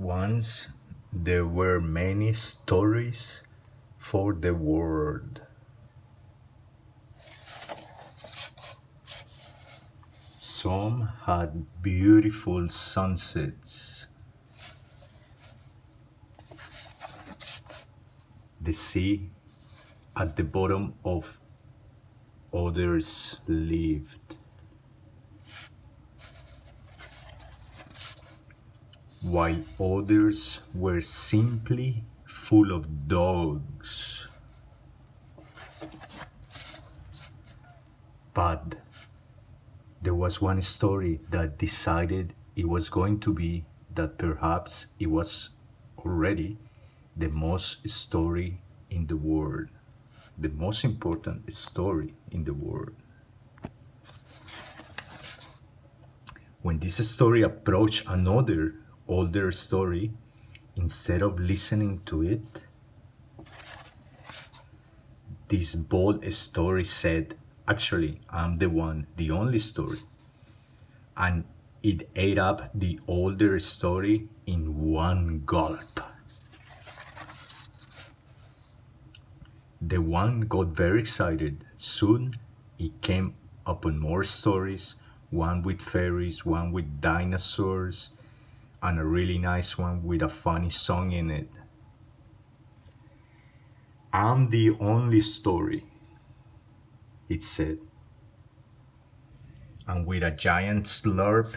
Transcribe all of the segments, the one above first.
Once there were many stories for the world. Some had beautiful sunsets. The sea at the bottom of others lived. While others were simply full of dogs. But there was one story that decided it was going to be that perhaps it was already the most story in the world, the most important story in the world. When this story approached another older story, instead of listening to it, this bold story said, actually, I'm the one, the only story. And it ate up the older story in one gulp. The one got very excited. Soon it came upon more stories, one with fairies, one with dinosaurs, and a really nice one with a funny song in it. I'm the only story, it said. And with a giant slurp,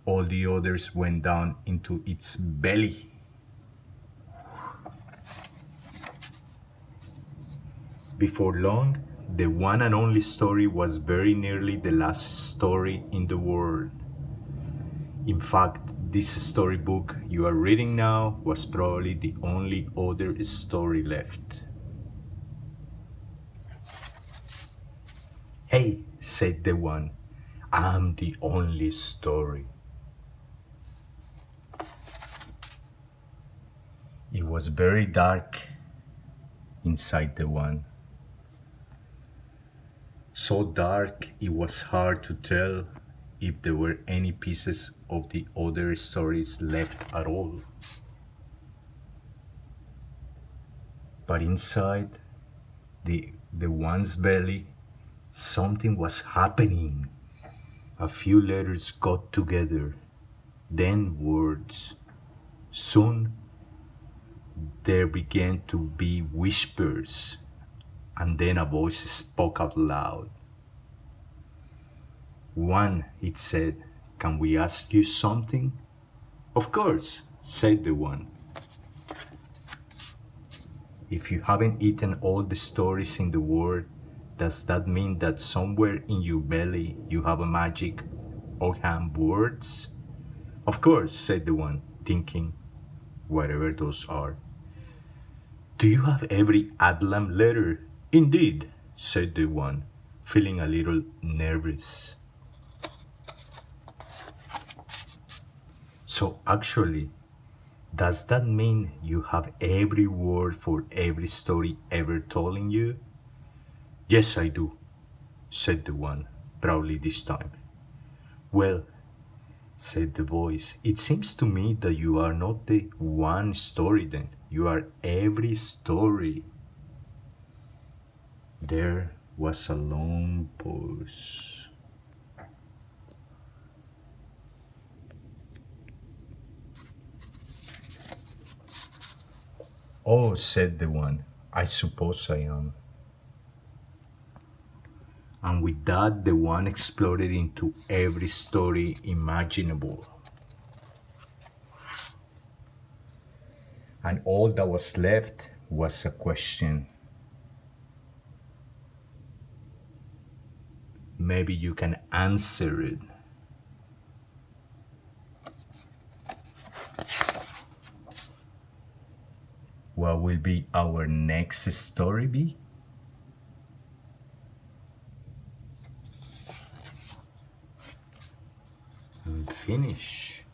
all the others went down into its belly. Before long, the one and only story was very nearly the last story in the world. In fact, this storybook you are reading now was probably the only other story left. Hey, said the one, I'm the only story. It was very dark inside the one. So dark it was hard to tell if there were any pieces of the other stories left at all. But inside the one's belly, something was happening. A few letters got together, then words. Soon there began to be whispers, and then a voice spoke out loud. One, it said, can we ask you something? Of course, said the one. If you haven't eaten all the stories in the world, does that mean that somewhere in your belly you have a magic Ogham words? Of course, said the one, thinking, whatever those are. Do you have every Adlam letter? Indeed, said the one, feeling a little nervous. So actually, does that mean you have every word for every story ever told in you? Yes, I do, said the one, proudly this time. Well, said the voice, it seems to me that you are not the one story then. You are every story. There was a long pause. Oh, said the one, I suppose I am. And with that, the one exploded into every story imaginable. And all that was left was a question. Maybe you can answer it. What will be our next story be? And finish.